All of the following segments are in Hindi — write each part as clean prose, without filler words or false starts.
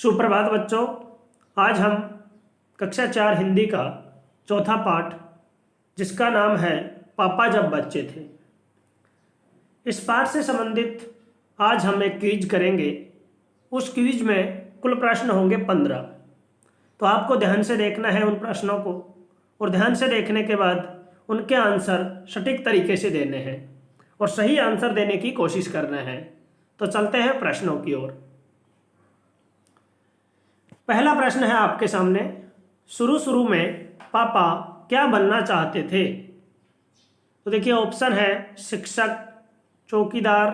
सुप्रभात बच्चों। आज हम कक्षा 4 हिंदी का चौथा पाठ जिसका नाम है पापा जब बच्चे थे, इस पाठ से संबंधित आज हम एक क्विज करेंगे। उस क्विज में कुल प्रश्न होंगे 15। तो आपको ध्यान से देखना है उन प्रश्नों को, और ध्यान से देखने के बाद उनके आंसर सटीक तरीके से देने हैं और सही आंसर देने की कोशिश करना है। तो चलते हैं प्रश्नों की ओर। पहला प्रश्न है आपके सामने। शुरू में पापा क्या बनना चाहते थे? तो देखिए ऑप्शन है शिक्षक, चौकीदार,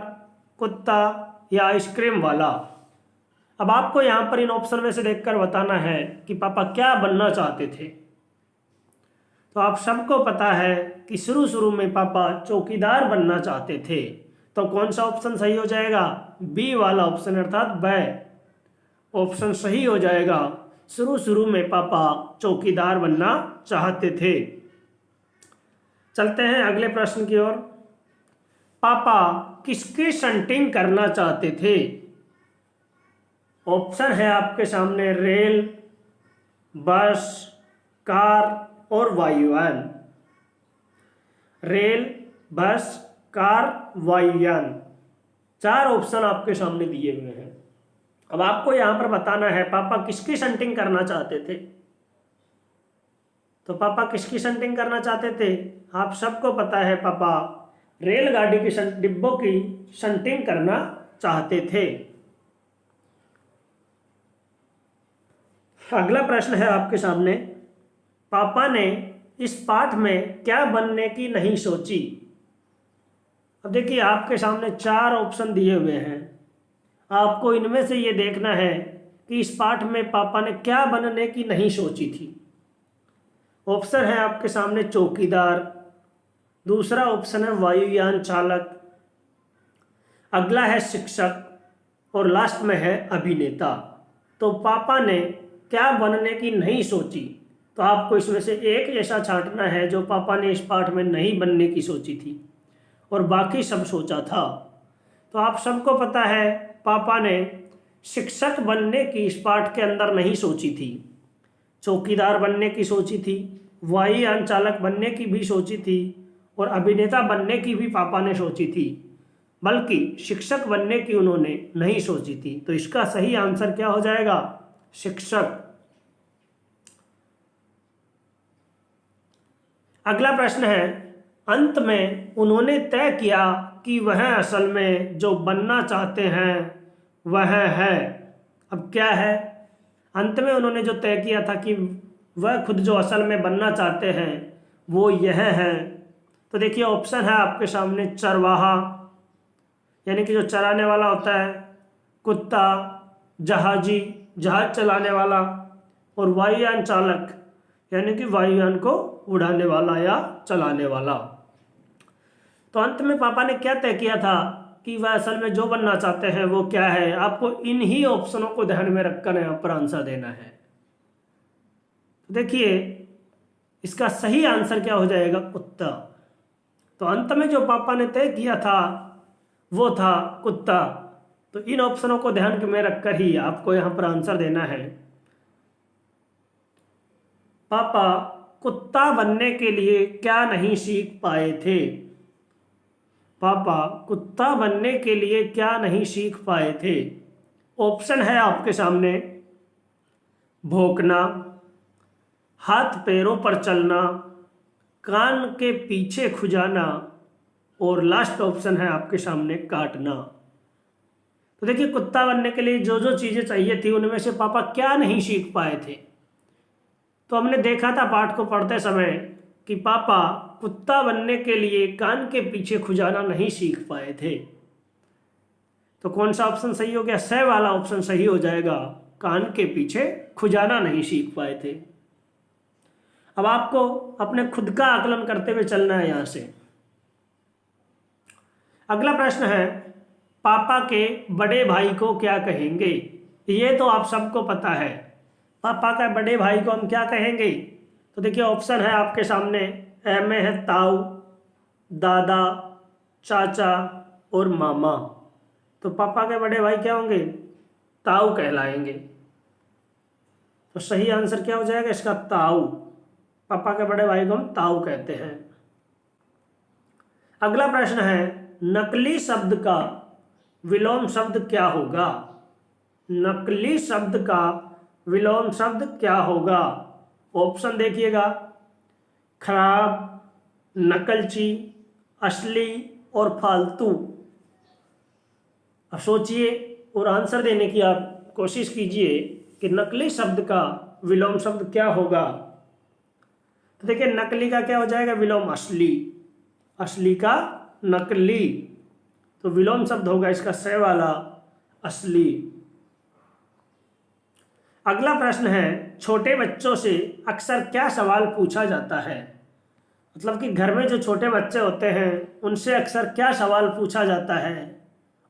कुत्ता या आइसक्रीम वाला। अब आपको यहां पर इन ऑप्शन में से देखकर बताना है कि पापा क्या बनना चाहते थे। तो आप सबको पता है कि शुरू में पापा चौकीदार बनना चाहते थे। तो कौन सा ऑप्शन सही हो जाएगा? बी वाला ऑप्शन, अर्थात ब ऑप्शन सही हो जाएगा। शुरू में पापा चौकीदार बनना चाहते थे। चलते हैं अगले प्रश्न की ओर। पापा किसकी शंटिंग करना चाहते थे? ऑप्शन है आपके सामने रेल, बस, कार और वायुयान। रेल, बस, कार, वायुयान, 4 ऑप्शन आपके सामने दिए हुए हैं। अब आपको यहां पर बताना है पापा किसकी शंटिंग करना चाहते थे। तो पापा किसकी शंटिंग करना चाहते थे? आप सबको पता है पापा रेलगाड़ी की डिब्बों की शंटिंग करना चाहते थे। अगला प्रश्न है आपके सामने। पापा ने इस पाठ में क्या बनने की नहीं सोची? अब देखिए आपके सामने 4 ऑप्शन दिए हुए हैं। आपको इनमें से ये देखना है कि इस पाठ में पापा ने क्या बनने की नहीं सोची थी। ऑप्शन है आपके सामने चौकीदार, दूसरा ऑप्शन है वायुयान चालक, अगला है शिक्षक और लास्ट में है अभिनेता। तो पापा ने क्या बनने की नहीं सोची, तो आपको इसमें से एक ऐसा छांटना है जो पापा ने इस पाठ में नहीं बनने की सोची थी और बाकी सब सोचा था। तो आप सबको पता है पापा ने शिक्षक बनने की इस पाठ के अंदर नहीं सोची थी, चौकीदार बनने की सोची थी, वायुयान चालक बनने की भी सोची थी और अभिनेता बनने की भी पापा ने सोची थी, बल्कि शिक्षक बनने की उन्होंने नहीं सोची थी। तो इसका सही आंसर क्या हो जाएगा? शिक्षक। अगला प्रश्न है, अंत में उन्होंने तय किया कि वह असल में जो बनना चाहते हैं वह है। अब क्या है? अंत में उन्होंने जो तय किया था कि वह खुद जो असल में बनना चाहते हैं वो यह है। तो देखिए ऑप्शन है आपके सामने चरवाहा, यानी कि जो चराने वाला होता है, कुत्ता, जहाजी, जहाज चलाने वाला, और वायुयान चालक, यानी कि वायुयान को उड़ाने वाला या चलाने वाला। तो अंत में पापा ने क्या तय किया था कि वह असल में जो बनना चाहते हैं वो क्या है? आपको इन ही ऑप्शनों को ध्यान में रखकर यहाँ पर आंसर देना है। देखिए इसका सही आंसर क्या हो जाएगा? कुत्ता। तो अंत में जो पापा ने तय किया था वो था कुत्ता। तो इन ऑप्शनों को ध्यान में रखकर ही आपको यहाँ पर आंसर देना है। पापा कुत्ता बनने के लिए क्या नहीं सीख पाए थे? पापा कुत्ता बनने के लिए क्या नहीं सीख पाए थे? ऑप्शन है आपके सामने भौंकना, हाथ पैरों पर चलना, कान के पीछे खुजाना और लास्ट ऑप्शन है आपके सामने काटना। तो देखिए कुत्ता बनने के लिए जो जो चीजें चाहिए थी उनमें से पापा क्या नहीं सीख पाए थे। तो हमने देखा था पाठ को पढ़ते समय कि पापा कुत्ता बनने के लिए कान के पीछे खुजाना नहीं सीख पाए थे। तो कौन सा ऑप्शन सही हो गया? स वाला ऑप्शन सही हो जाएगा, कान के पीछे खुजाना नहीं सीख पाए थे। अब आपको अपने खुद का आकलन करते हुए चलना है यहां से। अगला प्रश्न है, पापा के बड़े भाई को क्या कहेंगे? ये तो आप सबको पता है, पापा का बड़े भाई को हम क्या कहेंगे? तो देखिए ऑप्शन है आपके सामने, ए में है ताऊ, दादा, चाचा और मामा। तो पापा के बड़े भाई क्या होंगे? ताऊ कहलाएंगे। तो सही आंसर क्या हो जाएगा इसका? ताऊ। पापा के बड़े भाई को हम ताऊ कहते हैं। अगला प्रश्न है, नकली शब्द का विलोम शब्द क्या होगा? नकली शब्द का विलोम शब्द क्या होगा? ऑप्शन देखिएगा, खराब, नकलची, असली और फालतू। अब सोचिए और आंसर देने की आप कोशिश कीजिए कि नकली शब्द का विलोम शब्द क्या होगा। तो देखिए, नकली का क्या हो जाएगा? विलोम असली। असली का नकली, तो विलोम शब्द होगा इसका स वाला असली। अगला प्रश्न है, छोटे बच्चों से अक्सर क्या सवाल पूछा जाता है? मतलब कि घर में जो छोटे बच्चे होते हैं उनसे अक्सर क्या सवाल पूछा जाता है?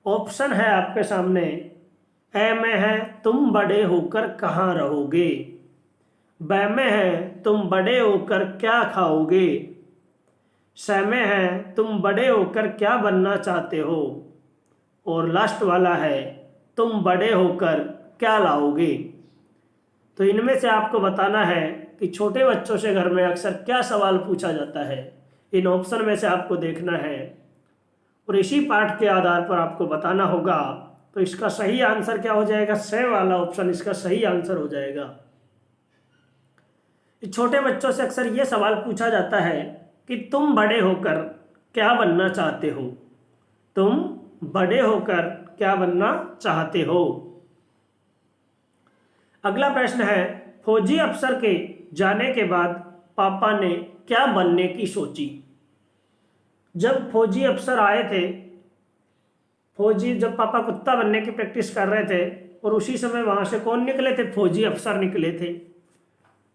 ऑप्शन है आपके सामने, ए में है तुम बड़े होकर कहाँ रहोगे, ब में है तुम बड़े होकर क्या खाओगे, स में है तुम बड़े होकर क्या बनना चाहते हो, और लास्ट वाला है तुम बड़े होकर क्या लाओगे। तो इनमें से आपको बताना है कि छोटे बच्चों से घर में अक्सर क्या सवाल पूछा जाता है। इन ऑप्शन में से आपको देखना है और इसी पाठ के आधार पर आपको बताना होगा। तो इसका सही आंसर क्या हो जाएगा? स वाला ऑप्शन इसका सही आंसर हो जाएगा। छोटे बच्चों से अक्सर यह सवाल पूछा जाता है कि तुम बड़े होकर क्या बनना चाहते हो, तुम बड़े होकर क्या बनना चाहते हो। अगला प्रश्न है, फौजी अफसर के जाने के बाद पापा ने क्या बनने की सोची? जब फौजी अफसर आए थे, जब पापा कुत्ता बनने की प्रैक्टिस कर रहे थे और उसी समय वहां से कौन निकले थे? फौजी अफसर निकले थे।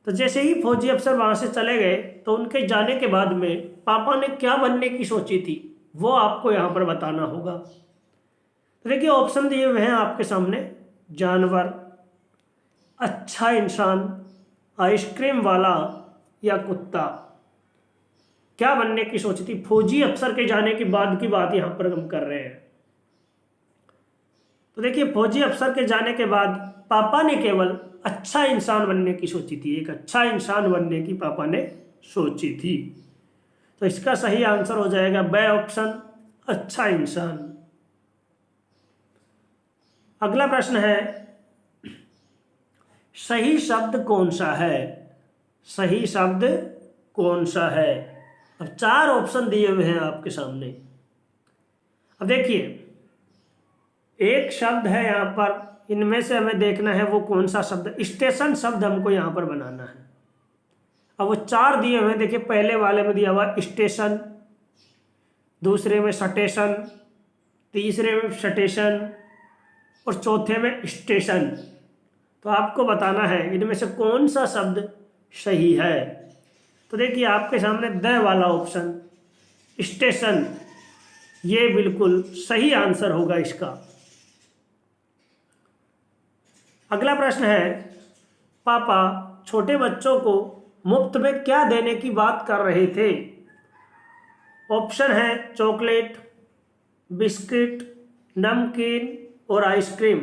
तो जैसे ही फौजी अफसर वहां से चले गए तो उनके जाने के बाद में पापा ने क्या बनने की सोची थी वो आपको यहां पर बताना होगा। तो देखिए, ऑप्शन दिए हुए हैं आपके सामने, जानवर, अच्छा इंसान, आइसक्रीम वाला या कुत्ता। क्या बनने की सोची थी? फौजी अफसर के जाने के बाद की बात यहां पर हम कर रहे हैं। तो देखिए, फौजी अफसर के जाने के बाद पापा ने केवल अच्छा इंसान बनने की सोची थी। एक अच्छा इंसान बनने की पापा ने सोची थी। तो इसका सही आंसर हो जाएगा ब ऑप्शन, अच्छा इंसान। अगला प्रश्न है, सही शब्द कौन सा है? सही शब्द कौन सा है? अब 4 ऑप्शन दिए हुए हैं आपके सामने। अब देखिए, एक शब्द है यहां पर, इनमें से हमें देखना है वो कौन सा शब्द। स्टेशन शब्द हमको यहां पर बनाना है। अब वो 4 दिए हुए हैं। देखिए, पहले वाले में दिया हुआ स्टेशन, दूसरे में स्टेशन, तीसरे में स्टेशन और चौथे में स्टेशन। तो आपको बताना है इनमें से कौन सा शब्द सही है। तो देखिए, आपके सामने द वाला ऑप्शन स्टेशन, ये बिल्कुल सही आंसर होगा इसका। अगला प्रश्न है, पापा छोटे बच्चों को मुफ्त में क्या देने की बात कर रहे थे? ऑप्शन है चॉकलेट, बिस्किट, नमकीन और आइसक्रीम।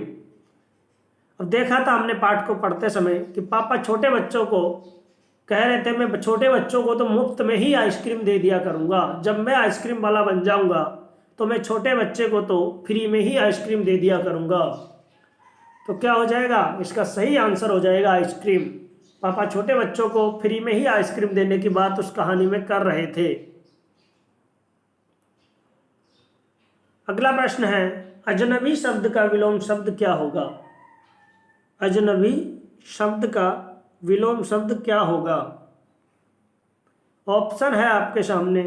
अब देखा था हमने पाठ को पढ़ते समय कि पापा छोटे बच्चों को कह रहे थे, मैं छोटे बच्चों को तो मुफ्त में ही आइसक्रीम दे दिया करूंगा, जब मैं आइसक्रीम वाला बन जाऊंगा तो मैं छोटे बच्चे को तो फ्री में ही आइसक्रीम दे दिया करूंगा। तो क्या हो जाएगा? इसका सही आंसर हो जाएगा आइसक्रीम। पापा छोटे बच्चों को फ्री में ही आइसक्रीम देने की बात उस कहानी में कर रहे थे। अगला प्रश्न है, अजनबी शब्द का विलोम शब्द क्या होगा? अजनबी शब्द का विलोम शब्द क्या होगा? ऑप्शन है आपके सामने,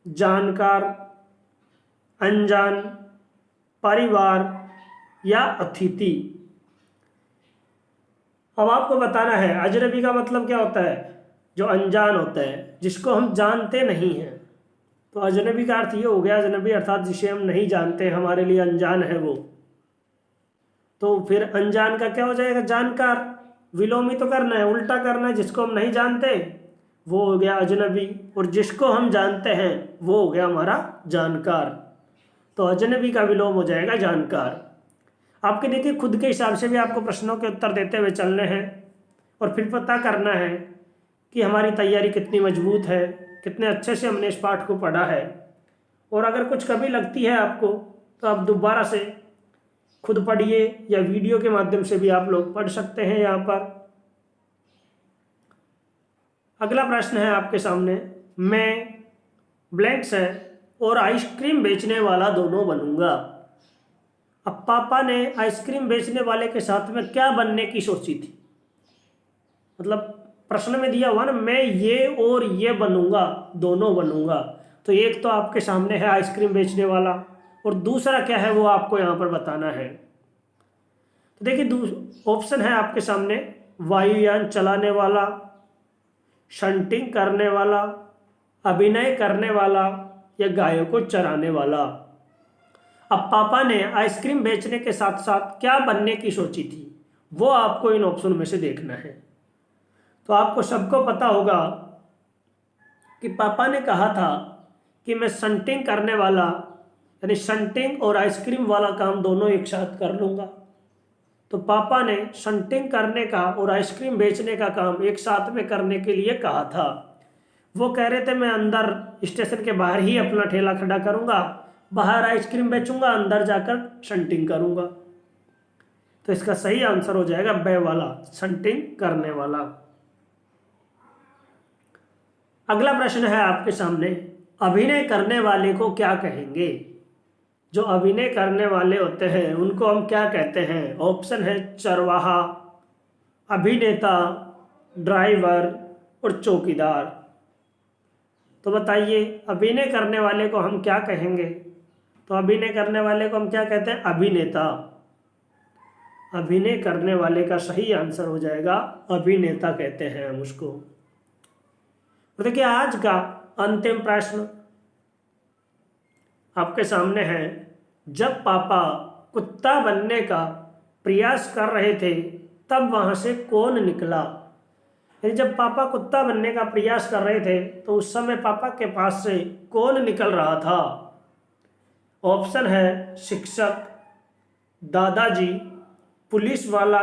जानकार, अनजान, परिवार या अतिथि। अब आपको बताना है अजनबी का मतलब क्या होता है? जो अनजान होता है, जिसको हम जानते नहीं हैं। तो अजनबी का अर्थ ये हो गया, अजनबी अर्थात जिसे हम नहीं जानते, हमारे लिए अनजान है वो। तो फिर अनजान का क्या हो जाएगा? जानकार। विलोम ही तो करना है, उल्टा करना है। जिसको हम नहीं जानते वो हो गया अजनबी, और जिसको हम जानते हैं वो हो गया हमारा जानकार। तो अजनबी का विलोम हो जाएगा जानकार। आपके देखिए खुद के हिसाब से भी आपको प्रश्नों के उत्तर देते हुए चलने हैं, और फिर पता करना है कि हमारी तैयारी कितनी मजबूत है, कितने अच्छे से हमने इस पाठ को पढ़ा है। और अगर कुछ कमी लगती है आपको तो आप दोबारा से खुद पढ़िए या वीडियो के माध्यम से भी आप लोग पढ़ सकते हैं यहाँ पर। अगला प्रश्न है आपके सामने, मैं ब्लैंक्स है और आइसक्रीम बेचने वाला दोनों बनूंगा। अब पापा ने आइसक्रीम बेचने वाले के साथ में क्या बनने की सोची थी? मतलब प्रश्न में दिया हुआ ना, मैं ये और ये बनूंगा, दोनों बनूंगा। तो एक तो आपके सामने है आइसक्रीम बेचने वाला, और दूसरा क्या है वो आपको यहाँ पर बताना है। तो देखिए ऑप्शन है आपके सामने, वायुयान चलाने वाला, शंटिंग करने वाला, अभिनय करने वाला या गायों को चराने वाला। अब पापा ने आइसक्रीम बेचने के साथ साथ क्या बनने की सोची थी वो आपको इन ऑप्शन में से देखना है। तो आपको सबको पता होगा कि पापा ने कहा था कि मैं शंटिंग करने वाला, यानी शंटिंग और आइसक्रीम वाला काम दोनों एक साथ कर लूँगा। तो पापा ने शंटिंग करने का और आइसक्रीम बेचने का काम एक साथ में करने के लिए कहा था। वो कह रहे थे मैं अंदर स्टेशन के बाहर ही अपना ठेला खड़ा करूँगा, बाहर आइसक्रीम बेचूंगा, अंदर जाकर शंटिंग करूँगा। तो इसका सही आंसर हो जाएगा बे वाला, शंटिंग करने वाला। अगला प्रश्न है आपके सामने, अभिनय करने वाले को क्या कहेंगे? जो अभिनय करने वाले होते हैं उनको हम क्या कहते हैं? ऑप्शन है चरवाहा, अभिनेता, ड्राइवर और चौकीदार। तो बताइए अभिनय करने वाले को हम क्या कहेंगे? तो अभिनय करने वाले को हम क्या कहते हैं? अभिनेता। अभिनय करने वाले का सही आंसर हो जाएगा अभिनेता कहते हैं हम उसको। तो देखिए आज का अंतिम प्रश्न आपके सामने है, जब पापा कुत्ता बनने का प्रयास कर रहे थे तब वहां से कौन निकला? यानी जब पापा कुत्ता बनने का प्रयास कर रहे थे तो उस समय पापा के पास से कौन निकल रहा था? ऑप्शन है शिक्षक, दादाजी, पुलिस वाला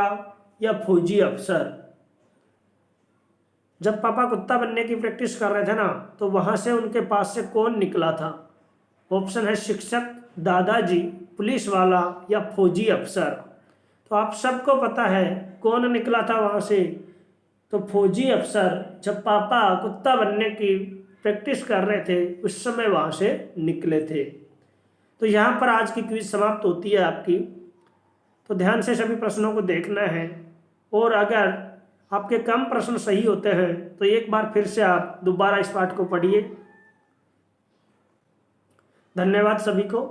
या फौजी अफसर। जब पापा कुत्ता बनने की प्रैक्टिस कर रहे थे ना तो वहां से उनके पास से कौन निकला था? ऑप्शन है शिक्षक, दादाजी, पुलिस वाला या फौजी अफसर। तो आप सबको पता है कौन निकला था वहां से? तो फौजी अफसर जब पापा कुत्ता बनने की प्रैक्टिस कर रहे थे उस समय वहां से निकले थे। तो यहाँ पर आज की क्विज समाप्त होती है आपकी। तो ध्यान से सभी प्रश्नों को देखना है, और अगर आपके कम प्रश्न सही होते हैं तो एक बार फिर से आप दोबारा इस पाठ को पढ़िए। धन्यवाद सभी को।